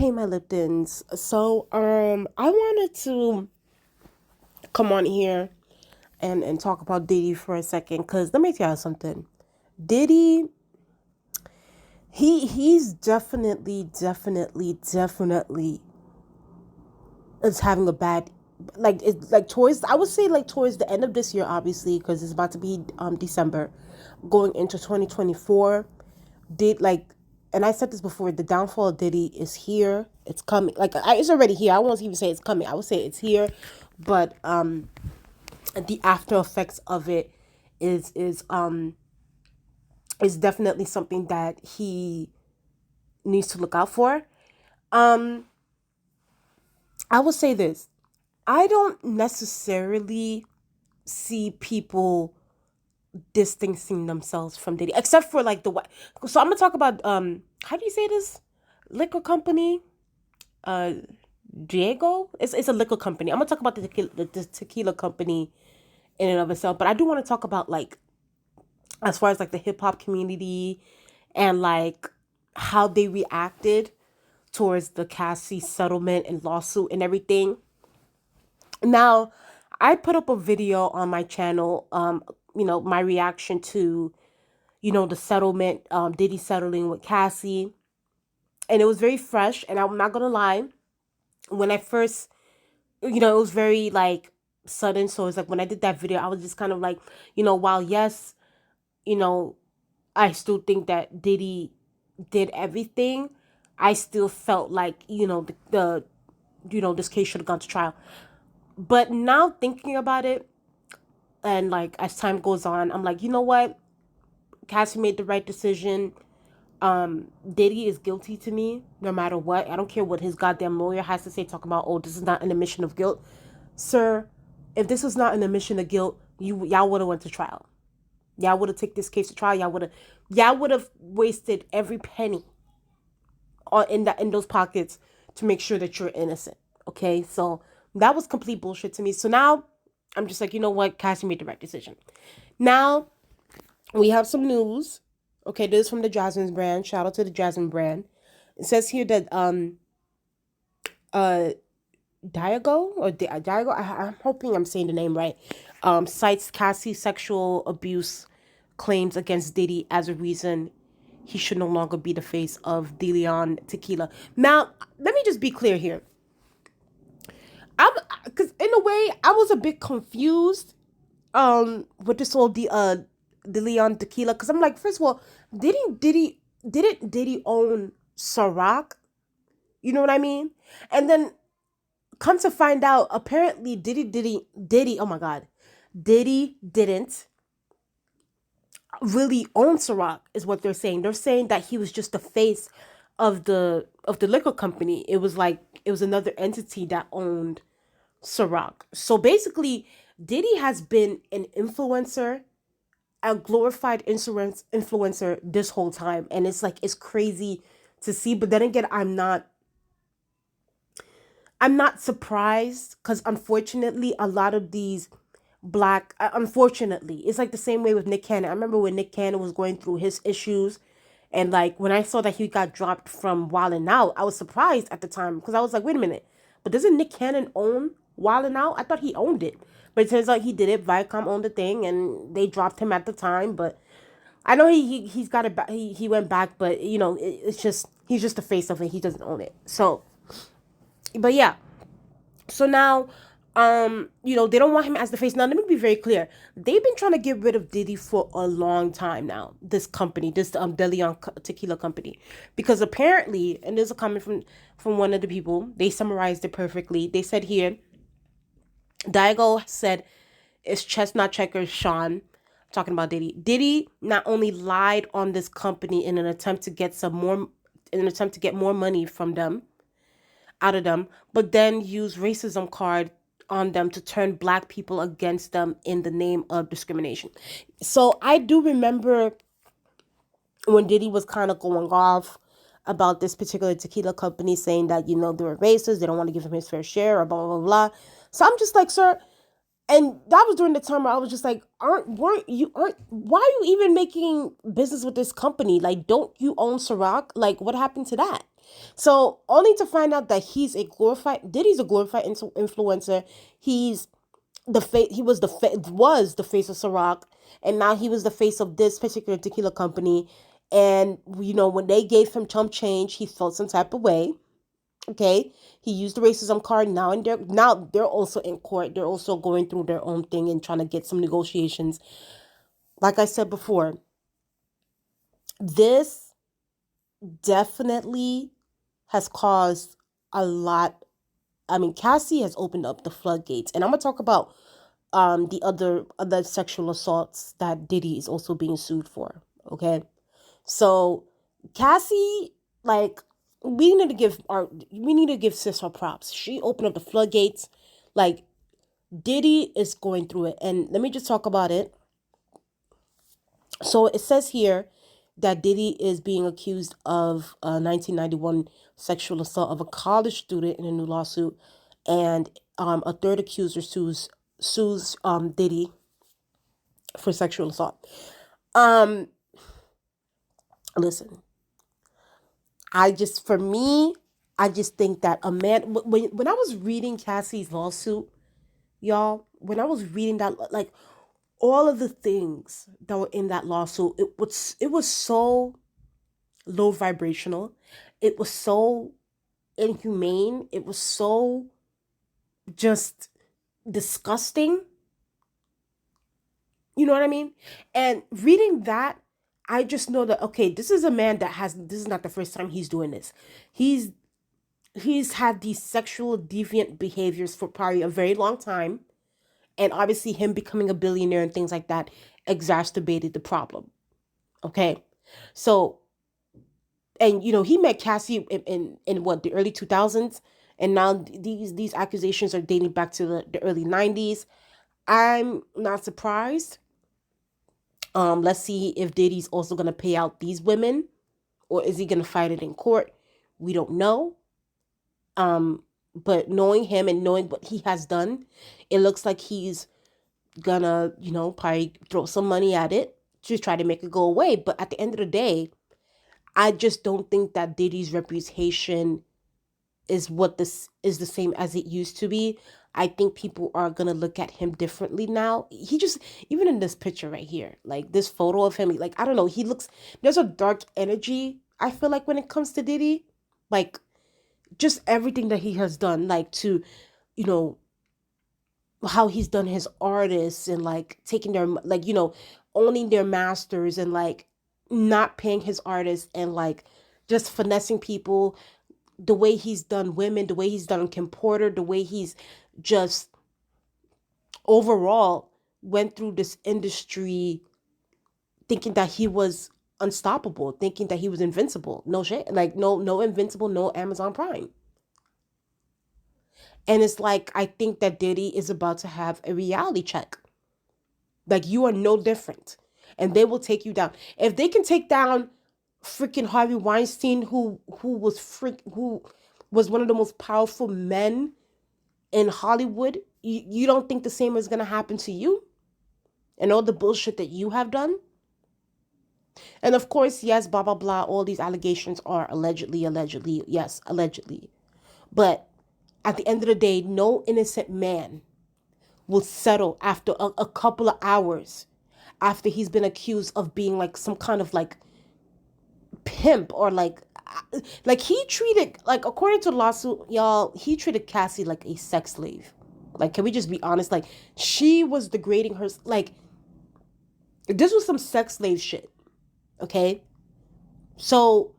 Hey, my Liptons. I wanted to come on here and talk about Diddy for a second, cause let me tell you something. Diddy, he's definitely is having a bad, it's like towards, I would say, like towards the end of this year, obviously, cause it's about to be December, going into 2024. Did like, and I said this before, the downfall of Diddy is here. It's coming. It's already here. I won't even say it's coming. I would say it's here, but the after effects of it is definitely something that he needs to look out for. Um, I will say this: I don't necessarily see people distancing themselves from Diddy, except for like the. So I'm gonna talk about how do you say this liquor company? uh Diego. It's a liquor company. I'm gonna talk about the tequila company in and of itself, but I do want to talk about like as far as like the hip hop community and like how they reacted towards the Cassie settlement and lawsuit and everything. Now, I put up a video on my channel, my reaction to the settlement, Diddy settling with Cassie, and it was very fresh. And I'm not gonna lie, when I first it was very like sudden. So it's like when I did that video, I was just kind of like, while yes, you know, I still think that Diddy did everything, I still felt like, this case should have gone to trial. But now thinking about it, and like as time goes on, I'm like, you know what? Cassie made the right decision. Diddy is guilty to me, no matter what. I don't care what his goddamn lawyer has to say, talking about, oh, this is not an admission of guilt. Sir, if this was not an admission of guilt, y'all would have went to trial. Y'all would have taken this case to trial. Y'all would have wasted every penny on in those pockets to make sure that you're innocent. Okay, so that was complete bullshit to me. So now I'm just like, you know what, Cassie made the right decision. Now we have some news. Okay, this is from the Jasmine brand. Shout out to the Jasmine brand. It says here that uh Diego, I'm hoping I'm saying the name right, cites Cassie's sexual abuse claims against Diddy as a reason he should no longer be the face of De Leon Tequila. Now, let me just be clear here. I'm because in a way I was a bit confused with this whole De Leon Tequila, because I'm like, first of all, didn't Diddy own Ciroc? You know what I mean? And then come to find out, apparently Diddy, oh my god, Diddy didn't really own Ciroc, is what they're saying. They're saying that he was just the face of the liquor company. It was another entity that owned Ciroc. So basically, Diddy has been an influencer, a glorified influencer this whole time, and it's crazy to see. But then again, I'm not surprised, because unfortunately, a lot of these black, unfortunately, it's like the same way with Nick Cannon. I remember when Nick Cannon was going through his issues, and like when I saw that he got dropped from Wild 'N Out, I was surprised at the time, because I was like, wait a minute, but doesn't Nick Cannon own Wild 'N Out? I thought he owned it, but it turns out he did it. Viacom owned the thing, and they dropped him at the time. But I know he's got it back. He went back, but it's just he's just the face of it. He doesn't own it. So, but yeah. So now, they don't want him as the face. Now, let me be very clear. They've been trying to get rid of Diddy for a long time now. This company, this De Leon Tequila company, because apparently, and there's a comment from one of the people. They summarized it perfectly. They said here, Diego said, "It's chestnut checkers, Sean." Talking about Diddy. Diddy not only lied on this company in an attempt to get more money from them, out of them, but then use racism card on them to turn black people against them in the name of discrimination. So I do remember when Diddy was kind of going off about this particular tequila company, saying that, they were racist, they don't want to give him his fair share, or blah, blah, blah. So I'm just like, sir, and that was during the time where I was just like, why are you even making business with this company? Like, don't you own Ciroc? Like, what happened to that? So only to find out that Diddy's a glorified influencer. He's the face. He was the face of Ciroc, and now he was the face of this particular tequila company. And when they gave him chump change, he felt some type of way. Okay, he used the racism card. Now they're also in court. They're also going through their own thing and trying to get some negotiations. Like I said before, this definitely has caused a lot. I mean, Cassie has opened up the floodgates, and I'm gonna talk about the other sexual assaults that Diddy is also being sued for. Okay, so Cassie, like, we need to give sis her props. She opened up the floodgates. Like, Diddy is going through it, and let me just talk about it. So it says here that Diddy is being accused of a 1991 sexual assault of a college student in a new lawsuit, and a third accuser sues Diddy for sexual assault. Um, Listen, for me, I just think that a man when I was reading Cassie's lawsuit, y'all, when I was reading that, like, all of the things that were in that lawsuit, it was so low vibrational. It was so inhumane. It was so just disgusting. You know what I mean? And reading that, I just know that, okay, this is a man this is not the first time he's doing this. He's he's had these sexual deviant behaviors for probably a very long time. And obviously him becoming a billionaire and things like that exacerbated the problem. Okay. So, and he met Cassie in what, the early 2000s, and now these accusations are dating back to the early 90s. I'm not surprised. Let's see if Diddy's also going to pay out these women, or is he going to fight it in court? We don't know. But knowing him and knowing what he has done, it looks like he's gonna, probably throw some money at it to try to make it go away. But at the end of the day, I just don't think that Diddy's reputation is the same as it used to be. I think people are gonna look at him differently now. He just, even in this picture right here, like this photo of him, like, I don't know, there's a dark energy, I feel like, when it comes to Diddy. Like, just everything that he has done, like, to, you know, how he's done his artists, and like taking their, like, owning their masters, and like not paying his artists, and like just finessing people, the way he's done women, the way he's done Kim Porter, the way he's just overall went through this industry thinking that he was unstoppable, thinking that he was invincible. No shit. Like, no invincible, no Amazon Prime. And it's like, I think that Diddy is about to have a reality check. Like, you are no different. And they will take you down. If they can take down freaking Harvey Weinstein, who was one of the most powerful men in Hollywood, you don't think the same is gonna happen to you? And all the bullshit that you have done? And of course, yes, blah blah blah, all these allegations are allegedly, yes, allegedly. But at the end of the day, no innocent man will settle after a couple of hours after he's been accused of being like some kind of like pimp, or like he treated, like, according to the lawsuit, y'all, he treated Cassie like a sex slave. Like, can we just be honest? Like, she was degrading her. Like, this was some sex slave shit. Okay. So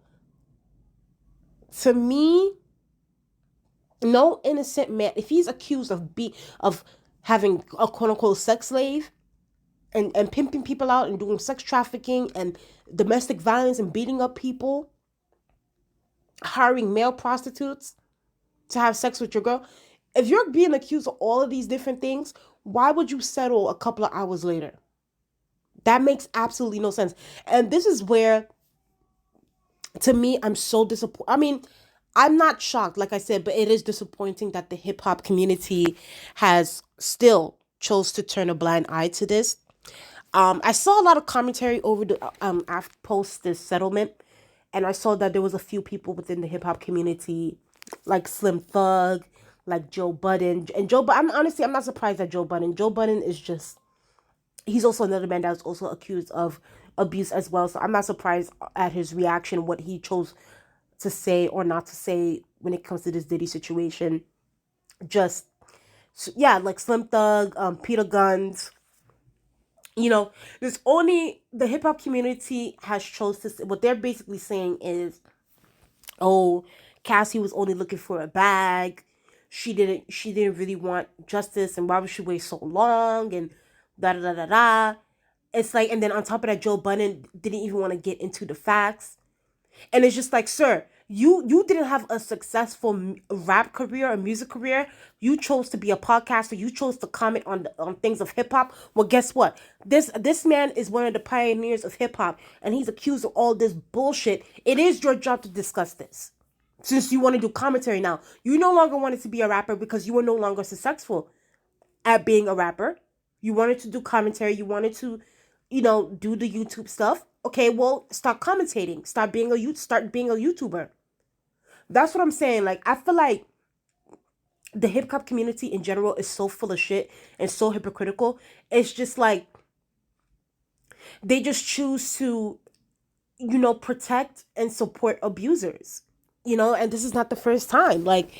to me, no innocent man, if he's accused of having a quote unquote sex slave, and pimping people out, and doing sex trafficking and domestic violence, and beating up people, hiring male prostitutes to have sex with your girl. If you're being accused of all of these different things, why would you settle a couple of hours later? That makes absolutely no sense. And this is where, to me, I'm so disappointed. I mean, I'm not shocked, like I said, but it is disappointing that the hip hop community has still chose to turn a blind eye to this. I saw a lot of commentary over the after post this settlement, and I saw that there was a few people within the hip hop community, like Slim Thug, like Joe Budden, and I'm honestly, I'm not surprised at Joe Budden. Joe Budden is just, he's also another man that was also accused of abuse as well. So I'm not surprised at his reaction, what he chose to say or not to say when it comes to this Diddy situation. Just, yeah, like Slim Thug, Peter Guns, you know, there's only, the hip hop community has chose to say, what they're basically saying is, oh, Cassie was only looking for a bag. She didn't really want justice, and why would she wait so long, and da da da da da. It's like, and then on top of that, Joe Budden didn't even want to get into the facts. And it's just like, sir, you didn't have a successful rap career or music career. You chose to be a podcaster. You chose to comment on things of hip hop. Well, guess what? This man is one of the pioneers of hip hop, and he's accused of all this bullshit. It is your job to discuss this. Since you want to do commentary now, you no longer wanted to be a rapper because you were no longer successful at being a rapper. You wanted to do commentary. You wanted to, do the YouTube stuff. Okay, well, start commentating. Start being a YouTuber. That's what I'm saying. Like, I feel like the hip hop community in general is so full of shit and so hypocritical. It's just like they just choose to, protect and support abusers. And this is not the first time. Like,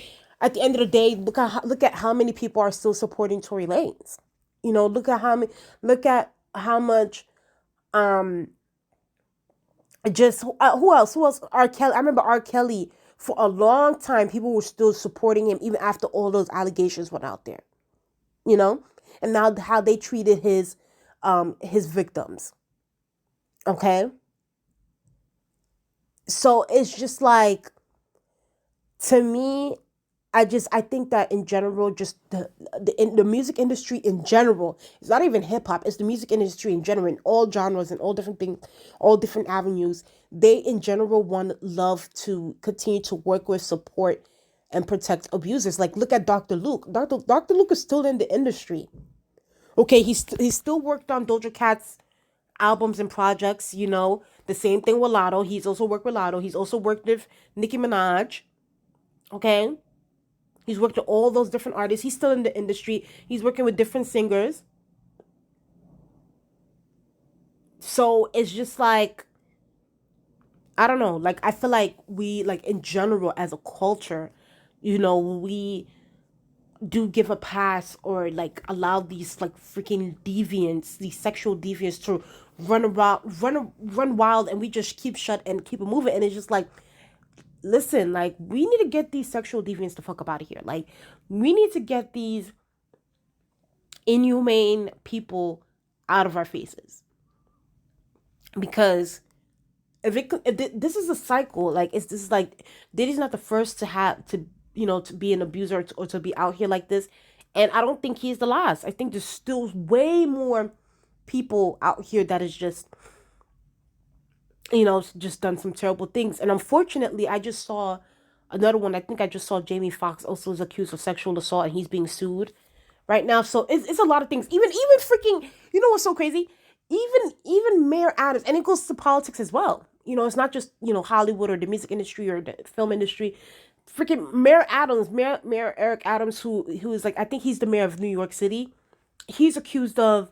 at the end of the day, look at how many people are still supporting Tory Lanez. Look at how much just who else R. Kelly. I remember R. Kelly, for a long time people were still supporting him even after all those allegations went out there, you know and now how they treated his victims. Okay, so it's just like, to me, I think that in general, just the music industry in general, it's not even hip hop, it's the music industry in general, in all genres and all different things, all different avenues. They in general want love to continue to work with, support, and protect abusers. Like, look at Dr. Luke. Dr. Luke is still in the industry. Okay, he's still worked on Doja Cat's albums and projects. The same thing with Lotto. He's also worked with Lotto. He's also worked with Nicki Minaj. Okay. He's worked with all those different artists. He's still in the industry. He's working with different singers. So it's just like, I don't know. Like, I feel like we, like, in general, as a culture, we do give a pass, or like allow these like freaking deviants, these sexual deviants, to run around, run wild, and we just keep shut and keep it moving. And it's just like, listen, like, we need to get these sexual deviants the fuck up out of here. Like, we need to get these inhumane people out of our faces, because if this is a cycle. Like, this is like, Diddy's not the first to have to be an abuser, or to be out here like this, and I don't think he's the last. I think there's still way more people out here that is just done some terrible things. And unfortunately, I just saw another one. I think I just saw Jamie Foxx also is accused of sexual assault, and he's being sued right now. So it's a lot of things. Even freaking, what's so crazy? Even Mayor Adams, and it goes to politics as well. It's not just Hollywood or the music industry or the film industry. Freaking Mayor Adams, Mayor Eric Adams, who is, like, I think he's the mayor of New York City. He's accused of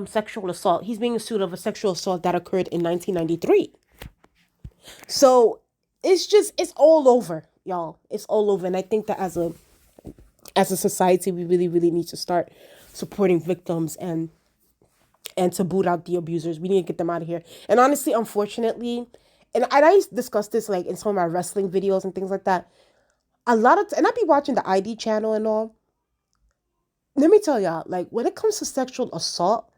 sexual assault. He's being sued of a sexual assault that occurred in 1993. So it's all over, y'all. It's all over. And I think that as a society, we really, really need to start supporting victims, and to boot out the abusers. We need to get them out of here. And honestly, unfortunately, and I discussed this, like, in some of my wrestling videos and things like that. And I be watching the ID channel and all. Let me tell y'all, like, when it comes to sexual assault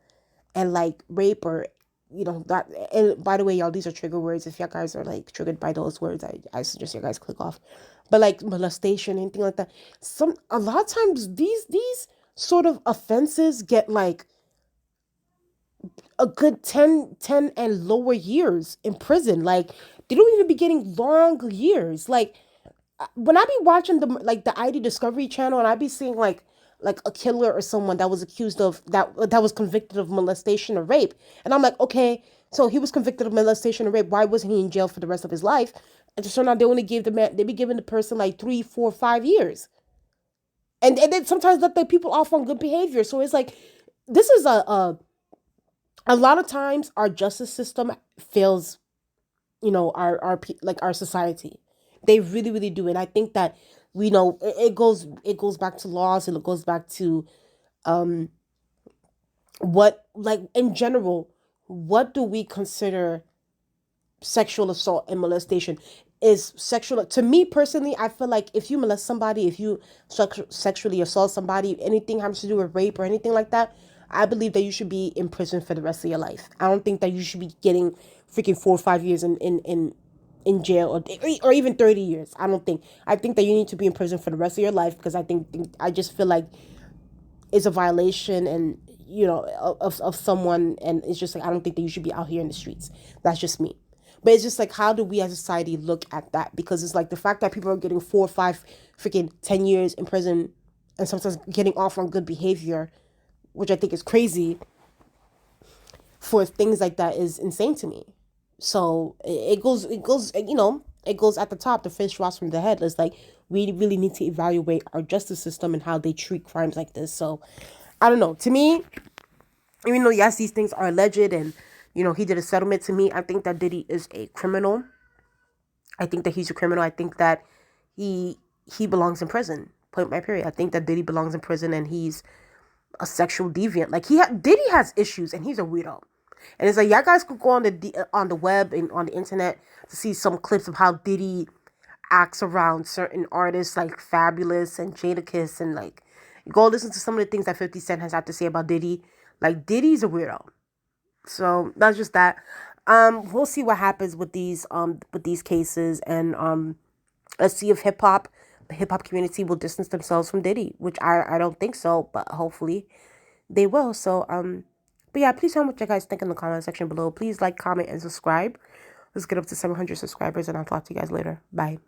and, like, rape, or that, and by the way, y'all, these are trigger words. If y'all guys are, like, triggered by those words, I suggest you guys click off. But, like, molestation, anything like that, a lot of times these sort of offenses get, like, a good 10 and lower years in prison. Like, they don't even be getting long years. Like, when I be watching the ID Discovery channel, and I be seeing, like, like a killer or someone that was accused of that was convicted of molestation or rape. And I'm like, okay, so he was convicted of molestation or rape. Why wasn't he in jail for the rest of his life? And so now they only give the man, they be giving the person like 3, 4, 5 years. And then sometimes let the people off on good behavior. So it's like, this is a lot of times our justice system fails, like our society. They really, really do. And I think that we know it goes back to laws, and it goes back to um what, like, in general, what do we consider sexual assault and molestation? Is sexual, to me personally, I feel like if you molest somebody, if you sexually assault somebody, anything having to do with rape or anything like that, I believe that you should be in prison for the rest of your life. I don't think that you should be getting freaking 4 or 5 years in jail, or even 30 years. I think that you need to be in prison for the rest of your life, because I just feel like it's a violation, and of someone, and it's just like, I don't think that you should be out here in the streets. That's just me. But it's just like, how do we as a society look at that? Because it's like the fact that people are getting 4 or 5, freaking 10 years in prison, and sometimes getting off on good behavior, which I think is crazy, for things like that, is insane to me. So it goes at the top. The fish rots from the head. It's like, we really need to evaluate our justice system and how they treat crimes like this. So I don't know. To me, even though, yes, these things are alleged, and he did a settlement, to me, I think that Diddy is a criminal. I think that he's a criminal. I think that he belongs in prison. Point by period. I think that Diddy belongs in prison, and he's a sexual deviant. Like, Diddy has issues, and he's a weirdo. And it's like, y'all guys could go on the web and on the internet to see some clips of how Diddy acts around certain artists like Fabulous and Jadakiss, and like, go listen to some of the things that 50 Cent has had to say about Diddy. Like, Diddy's a weirdo. So that's just that. We'll see what happens with these cases, and let's see if the hip hop community will distance themselves from Diddy, which I don't think so, but hopefully they will. So but yeah, please tell me what you guys think in the comment section below. Please like, comment, and subscribe. Let's get up to 700 subscribers, and I'll talk to you guys later. Bye.